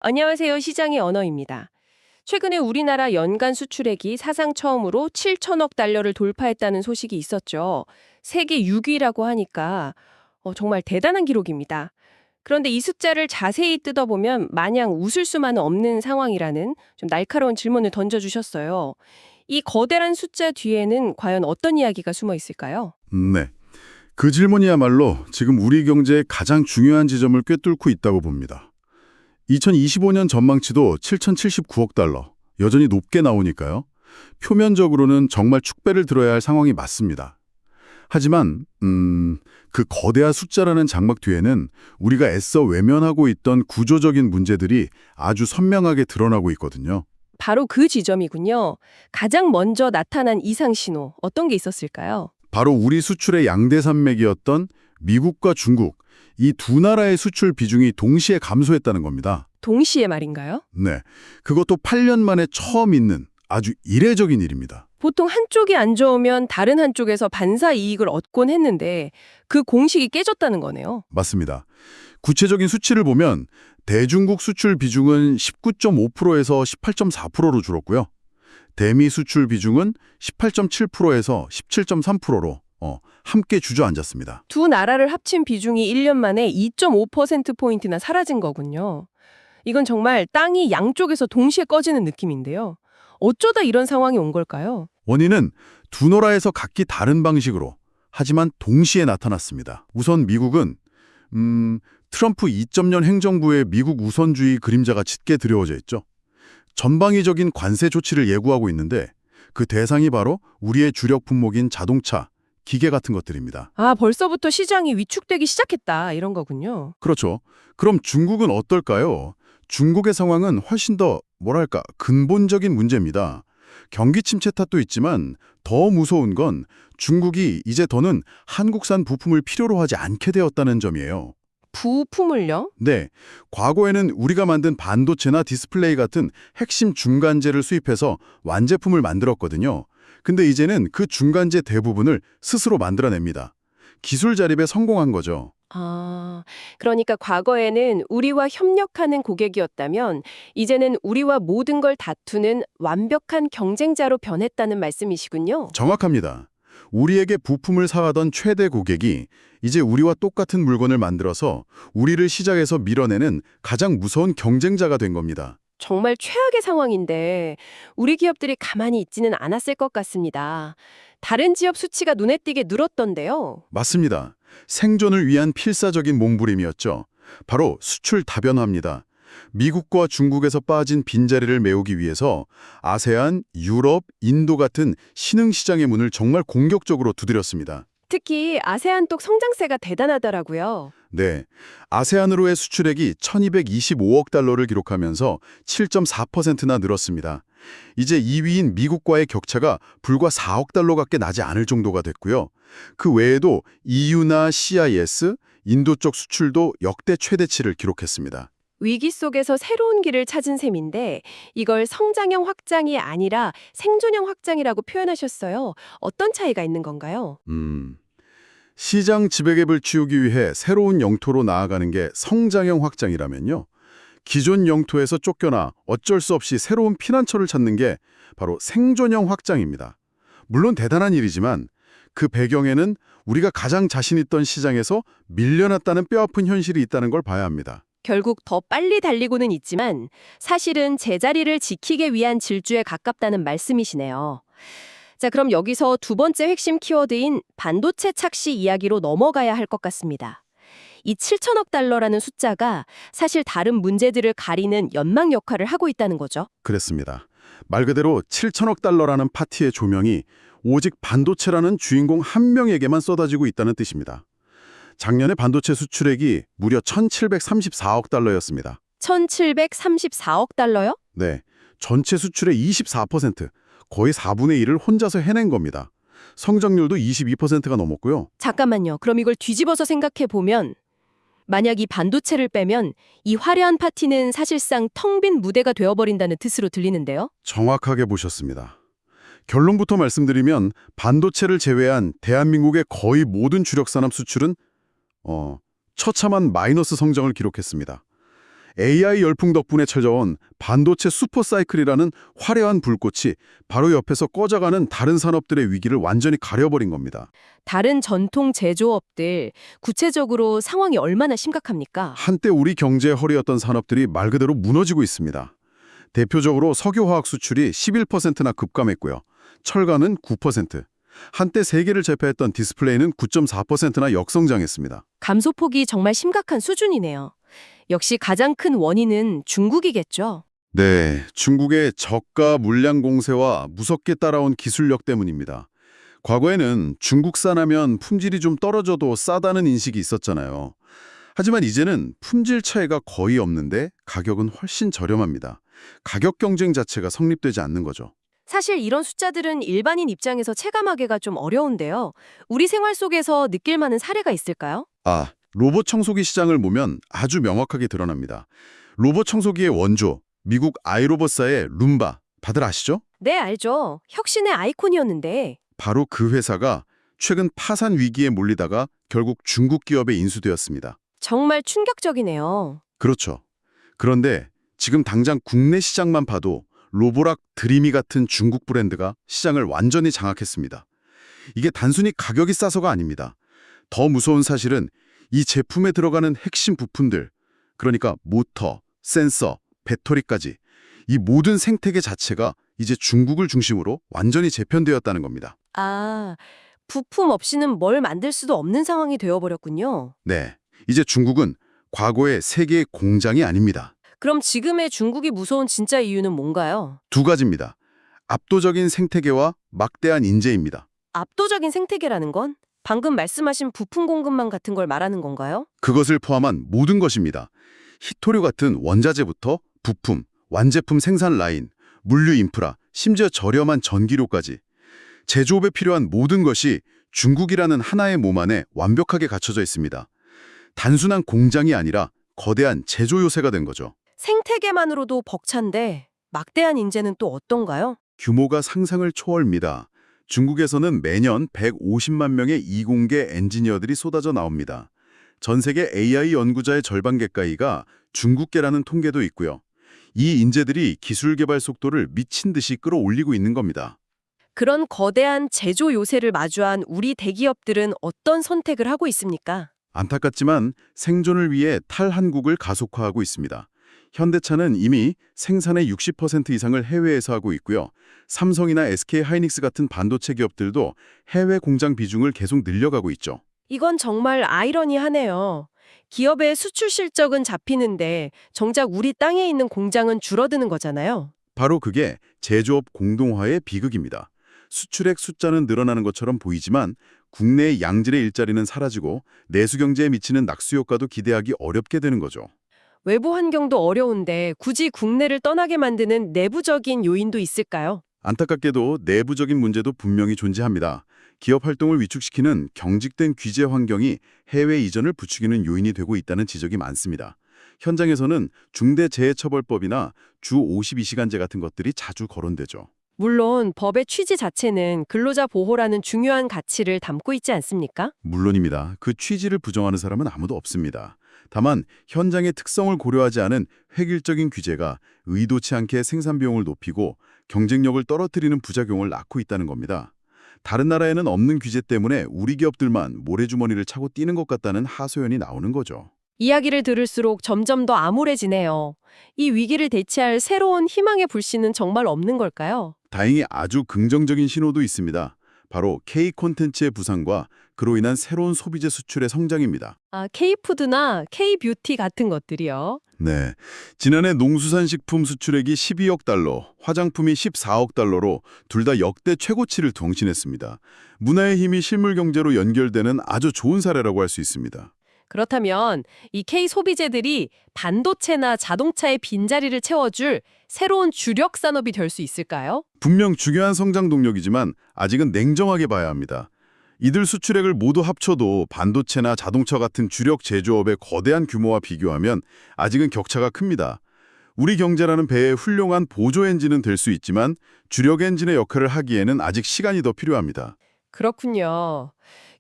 안녕하세요. 시장의 언어입니다. 최근에 우리나라 연간 수출액이 사상 처음으로 7천억 달러를 돌파했다는 소식이 있었죠. 세계 6위라고 하니까 정말 대단한 기록입니다. 그런데 이 숫자를 자세히 뜯어보면 마냥 웃을 수만 없는 상황이라는 좀 날카로운 질문을 던져주셨어요. 이 거대한 숫자 뒤에는 과연 어떤 이야기가 숨어 있을까요? 네. 그 질문이야말로 지금 우리 경제의 가장 중요한 지점을 꿰뚫고 있다고 봅니다. 2025년 전망치도 7,079억 달러, 여전히 높게 나오니까요. 표면적으로는 정말 축배를 들어야 할 상황이 맞습니다. 하지만 그 거대한 숫자라는 장막 뒤에는 우리가 애써 외면하고 있던 구조적인 문제들이 아주 선명하게 드러나고 있거든요. 바로 그 지점이군요. 가장 먼저 나타난 이상 신호, 어떤 게 있었을까요? 바로 우리 수출의 양대 산맥이었던 미국과 중국, 이 두 나라의 수출 비중이 동시에 감소했다는 겁니다. 동시에 말인가요? 네, 그것도 8년 만에 처음 있는 아주 이례적인 일입니다. 보통 한쪽이 안 좋으면 다른 한쪽에서 반사 이익을 얻곤 했는데 그 공식이 깨졌다는 거네요. 맞습니다. 구체적인 수치를 보면 대중국 수출 비중은 19.5%에서 18.4%로 줄었고요. 대미 수출 비중은 18.7%에서 17.3%로 함께 주저앉았습니다. 두 나라를 합친 비중이 1년 만에 2.5%포인트나 사라진 거군요. 이건 정말 땅이 양쪽에서 동시에 꺼지는 느낌인데요. 어쩌다 이런 상황이 온 걸까요? 원인은 두 나라에서 각기 다른 방식으로 하지만 동시에 나타났습니다. 우선 미국은 트럼프 2.0 행정부의 미국 우선주의 그림자가 짙게 드리워져 있죠. 전방위적인 관세 조치를 예고하고 있는데 그 대상이 바로 우리의 주력 품목인 자동차, 기계 같은 것들입니다. 아, 벌써부터 시장이 위축되기 시작했다 이런 거군요. 그렇죠. 그럼 중국은 어떨까요? 중국의 상황은 훨씬 더 뭐랄까 근본적인 문제입니다. 경기 침체 탓도 있지만 더 무서운 건 중국이 이제 더는 한국산 부품을 필요로 하지 않게 되었다는 점이에요. 부품을요? 네, 과거에는 우리가 만든 반도체나 디스플레이 같은 핵심 중간재를 수입해서 완제품을 만들었거든요. 근데 이제는 그 중간재 대부분을 스스로 만들어냅니다. 기술 자립에 성공한 거죠. 아, 그러니까 과거에는 우리와 협력하는 고객이었다면 이제는 우리와 모든 걸 다투는 완벽한 경쟁자로 변했다는 말씀이시군요. 정확합니다. 우리에게 부품을 사가던 최대 고객이 이제 우리와 똑같은 물건을 만들어서 우리를 시장에서 밀어내는 가장 무서운 경쟁자가 된 겁니다. 정말 최악의 상황인데 우리 기업들이 가만히 있지는 않았을 것 같습니다. 다른 지역 수치가 눈에 띄게 늘었던데요. 맞습니다. 생존을 위한 필사적인 몸부림이었죠. 바로 수출 다변화입니다. 미국과 중국에서 빠진 빈자리를 메우기 위해서 아세안, 유럽, 인도 같은 신흥 시장의 문을 정말 공격적으로 두드렸습니다. 특히 아세안독 성장세가 대단하더라고요. 네, 아세안으로의 수출액이 1225억 달러를 기록하면서 7.4%나 늘었습니다. 이제 2위인 미국과의 격차가 불과 4억 달러밖에 나지 않을 정도가 됐고요. 그 외에도 EU나 CIS, 인도 쪽 수출도 역대 최대치를 기록했습니다. 위기 속에서 새로운 길을 찾은 셈인데 이걸 성장형 확장이 아니라 생존형 확장이라고 표현하셨어요. 어떤 차이가 있는 건가요? 시장 지배갭을 치우기 위해 새로운 영토로 나아가는 게 성장형 확장이라면요. 기존 영토에서 쫓겨나 어쩔 수 없이 새로운 피난처를 찾는 게 바로 생존형 확장입니다. 물론 대단한 일이지만 그 배경에는 우리가 가장 자신 있던 시장에서 밀려났다는 뼈아픈 현실이 있다는 걸 봐야 합니다. 결국 더 빨리 달리고는 있지만 사실은 제자리를 지키기 위한 질주에 가깝다는 말씀이시네요. 자, 그럼 여기서 두 번째 핵심 키워드인 반도체 착시 이야기로 넘어가야 할 것 같습니다. 이 7천억 달러라는 숫자가 사실 다른 문제들을 가리는 연막 역할을 하고 있다는 거죠. 그랬습니다. 말 그대로 7천억 달러라는 파티의 조명이 오직 반도체라는 주인공 한 명에게만 쏟아지고 있다는 뜻입니다. 작년에 반도체 수출액이 무려 1,734억 달러였습니다. 1,734억 달러요? 네, 전체 수출의 24%, 거의 4분의 1을 혼자서 해낸 겁니다. 성장률도 22%가 넘었고요. 잠깐만요. 그럼 이걸 뒤집어서 생각해 보면 만약 이 반도체를 빼면 이 화려한 파티는 사실상 텅 빈 무대가 되어버린다는 뜻으로 들리는데요. 정확하게 보셨습니다. 결론부터 말씀드리면 반도체를 제외한 대한민국의 거의 모든 주력 산업 수출은 처참한 마이너스 성장을 기록했습니다. AI 열풍 덕분에 찾아온 반도체 슈퍼사이클이라는 화려한 불꽃이 바로 옆에서 꺼져가는 다른 산업들의 위기를 완전히 가려버린 겁니다. 다른 전통 제조업들, 구체적으로 상황이 얼마나 심각합니까? 한때 우리 경제의 허리였던 산업들이 말 그대로 무너지고 있습니다. 대표적으로 석유화학 수출이 11%나 급감했고요. 철강은 9%, 한때 세계를 제패했던 디스플레이는 9.4%나 역성장했습니다. 감소폭이 정말 심각한 수준이네요. 역시 가장 큰 원인은 중국이겠죠. 네, 중국의 저가 물량 공세와 무섭게 따라온 기술력 때문입니다. 과거에는 중국산 하면 품질이 좀 떨어져도 싸다는 인식이 있었잖아요. 하지만 이제는 품질 차이가 거의 없는데 가격은 훨씬 저렴합니다. 가격 경쟁 자체가 성립되지 않는 거죠. 사실 이런 숫자들은 일반인 입장에서 체감하기가 좀 어려운데요. 우리 생활 속에서 느낄 만한 사례가 있을까요? 로봇 청소기 시장을 보면 아주 명확하게 드러납니다. 로봇 청소기의 원조, 미국 아이로봇사의 룸바, 다들 아시죠? 네, 알죠. 혁신의 아이콘이었는데 바로 그 회사가 최근 파산 위기에 몰리다가 결국 중국 기업에 인수되었습니다. 정말 충격적이네요. 그렇죠. 그런데 지금 당장 국내 시장만 봐도 로보락, 드리미 같은 중국 브랜드가 시장을 완전히 장악했습니다. 이게 단순히 가격이 싸서가 아닙니다. 더 무서운 사실은 이 제품에 들어가는 핵심 부품들, 그러니까 모터, 센서, 배터리까지 이 모든 생태계 자체가 이제 중국을 중심으로 완전히 재편되었다는 겁니다. 부품 없이는 뭘 만들 수도 없는 상황이 되어버렸군요. 네, 이제 중국은 과거의 세계의 공장이 아닙니다. 그럼 지금의 중국이 무서운 진짜 이유는 뭔가요? 두 가지입니다. 압도적인 생태계와 막대한 인재입니다. 압도적인 생태계라는 건 방금 말씀하신 부품 공급망 같은 걸 말하는 건가요? 그것을 포함한 모든 것입니다. 희토류 같은 원자재부터 부품, 완제품 생산 라인, 물류 인프라, 심지어 저렴한 전기료까지 제조업에 필요한 모든 것이 중국이라는 하나의 몸 안에 완벽하게 갖춰져 있습니다. 단순한 공장이 아니라 거대한 제조 요새가 된 거죠. 생태계만으로도 벅찬데 막대한 인재는 또 어떤가요? 규모가 상상을 초월합니다. 중국에서는 매년 150만 명의 이공계 엔지니어들이 쏟아져 나옵니다. 전 세계 AI 연구자의 절반 가까이가 중국계라는 통계도 있고요. 이 인재들이 기술 개발 속도를 미친 듯이 끌어올리고 있는 겁니다. 그런 거대한 제조 요새를 마주한 우리 대기업들은 어떤 선택을 하고 있습니까? 안타깝지만 생존을 위해 탈한국을 가속화하고 있습니다. 현대차는 이미 생산의 60% 이상을 해외에서 하고 있고요. 삼성이나 SK하이닉스 같은 반도체 기업들도 해외 공장 비중을 계속 늘려가고 있죠. 이건 정말 아이러니하네요. 기업의 수출 실적은 잡히는데 정작 우리 땅에 있는 공장은 줄어드는 거잖아요. 바로 그게 제조업 공동화의 비극입니다. 수출액 숫자는 늘어나는 것처럼 보이지만 국내의 양질의 일자리는 사라지고 내수 경제에 미치는 낙수 효과도 기대하기 어렵게 되는 거죠. 외부 환경도 어려운데 굳이 국내를 떠나게 만드는 내부적인 요인도 있을까요? 안타깝게도 내부적인 문제도 분명히 존재합니다. 기업 활동을 위축시키는 경직된 규제 환경이 해외 이전을 부추기는 요인이 되고 있다는 지적이 많습니다. 현장에서는 중대재해처벌법이나 주 52시간제 같은 것들이 자주 거론되죠. 물론 법의 취지 자체는 근로자 보호라는 중요한 가치를 담고 있지 않습니까? 물론입니다. 그 취지를 부정하는 사람은 아무도 없습니다. 다만 현장의 특성을 고려하지 않은 획일적인 규제가 의도치 않게 생산 비용을 높이고 경쟁력을 떨어뜨리는 부작용을 낳고 있다는 겁니다. 다른 나라에는 없는 규제 때문에 우리 기업들만 모래주머니를 차고 뛰는 것 같다는 하소연이 나오는 거죠. 이야기를 들을수록 점점 더 암울해지네요. 이 위기를 대체할 새로운 희망의 불씨는 정말 없는 걸까요? 다행히 아주 긍정적인 신호도 있습니다. 바로 K-콘텐츠의 부상과 그로 인한 새로운 소비재 수출의 성장입니다. K푸드나 K뷰티 같은 것들이요. 네, 지난해 농수산식품 수출액이 12억 달러, 화장품이 14억 달러로 둘 다 역대 최고치를 경신했습니다. 문화의 힘이 실물 경제로 연결되는 아주 좋은 사례라고 할 수 있습니다. 그렇다면 이 K소비재들이 반도체나 자동차의 빈자리를 채워줄 새로운 주력 산업이 될 수 있을까요? 분명 중요한 성장 동력이지만 아직은 냉정하게 봐야 합니다. 이들 수출액을 모두 합쳐도 반도체나 자동차 같은 주력 제조업의 거대한 규모와 비교하면 아직은 격차가 큽니다. 우리 경제라는 배의 훌륭한 보조 엔진은 될 수 있지만 주력 엔진의 역할을 하기에는 아직 시간이 더 필요합니다. 그렇군요.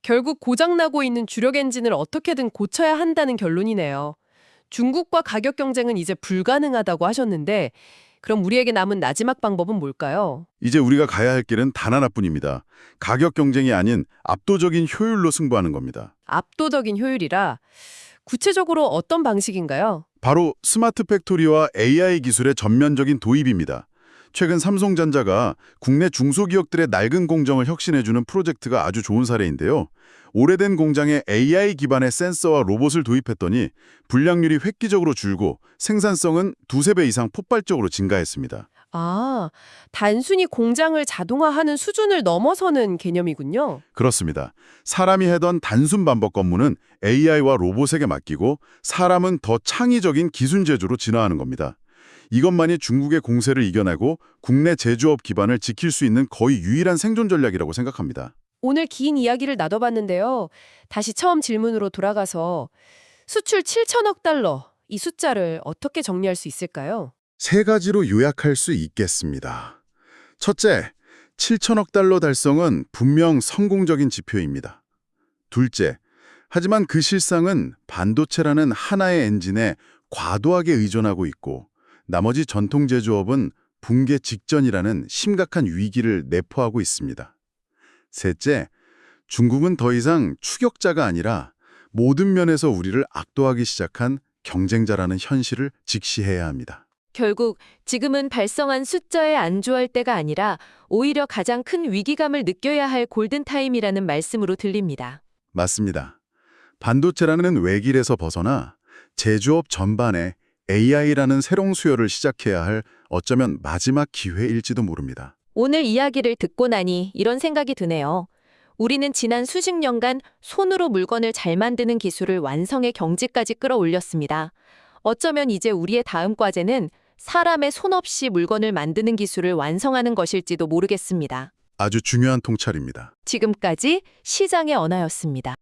결국 고장나고 있는 주력 엔진을 어떻게든 고쳐야 한다는 결론이네요. 중국과 가격 경쟁은 이제 불가능하다고 하셨는데 그럼 우리에게 남은 마지막 방법은 뭘까요? 이제 우리가 가야 할 길은 단 하나뿐입니다. 가격 경쟁이 아닌 압도적인 효율로 승부하는 겁니다. 압도적인 효율이라 구체적으로 어떤 방식인가요? 바로 스마트 팩토리와 AI 기술의 전면적인 도입입니다. 최근 삼성전자가 국내 중소기업들의 낡은 공정을 혁신해주는 프로젝트가 아주 좋은 사례인데요. 오래된 공장에 AI 기반의 센서와 로봇을 도입했더니 불량률이 획기적으로 줄고 생산성은 두세 배 이상 폭발적으로 증가했습니다. 아, 단순히 공장을 자동화하는 수준을 넘어서는 개념이군요. 그렇습니다. 사람이 하던 단순 반복 업무는 AI와 로봇에게 맡기고 사람은 더 창의적인 기술 제조로 진화하는 겁니다. 이것만이 중국의 공세를 이겨내고 국내 제조업 기반을 지킬 수 있는 거의 유일한 생존 전략이라고 생각합니다. 오늘 긴 이야기를 나눠봤는데요. 다시 처음 질문으로 돌아가서 수출 7천억 달러, 이 숫자를 어떻게 정리할 수 있을까요? 세 가지로 요약할 수 있겠습니다. 첫째, 7천억 달러 달성은 분명 성공적인 지표입니다. 둘째, 하지만 그 실상은 반도체라는 하나의 엔진에 과도하게 의존하고 있고 나머지 전통 제조업은 붕괴 직전이라는 심각한 위기를 내포하고 있습니다. 셋째, 중국은 더 이상 추격자가 아니라 모든 면에서 우리를 압도하기 시작한 경쟁자라는 현실을 직시해야 합니다. 결국 지금은 발성한 숫자에 안주할 때가 아니라 오히려 가장 큰 위기감을 느껴야 할 골든타임이라는 말씀으로 들립니다. 맞습니다. 반도체라는 외길에서 벗어나 제조업 전반에 AI라는 새로운 수요를 시작해야 할 어쩌면 마지막 기회일지도 모릅니다. 오늘 이야기를 듣고 나니 이런 생각이 드네요. 우리는 지난 수십 년간 손으로 물건을 잘 만드는 기술을 완성의 경지까지 끌어올렸습니다. 어쩌면 이제 우리의 다음 과제는 사람의 손 없이 물건을 만드는 기술을 완성하는 것일지도 모르겠습니다. 아주 중요한 통찰입니다. 지금까지 시장의 언어였습니다.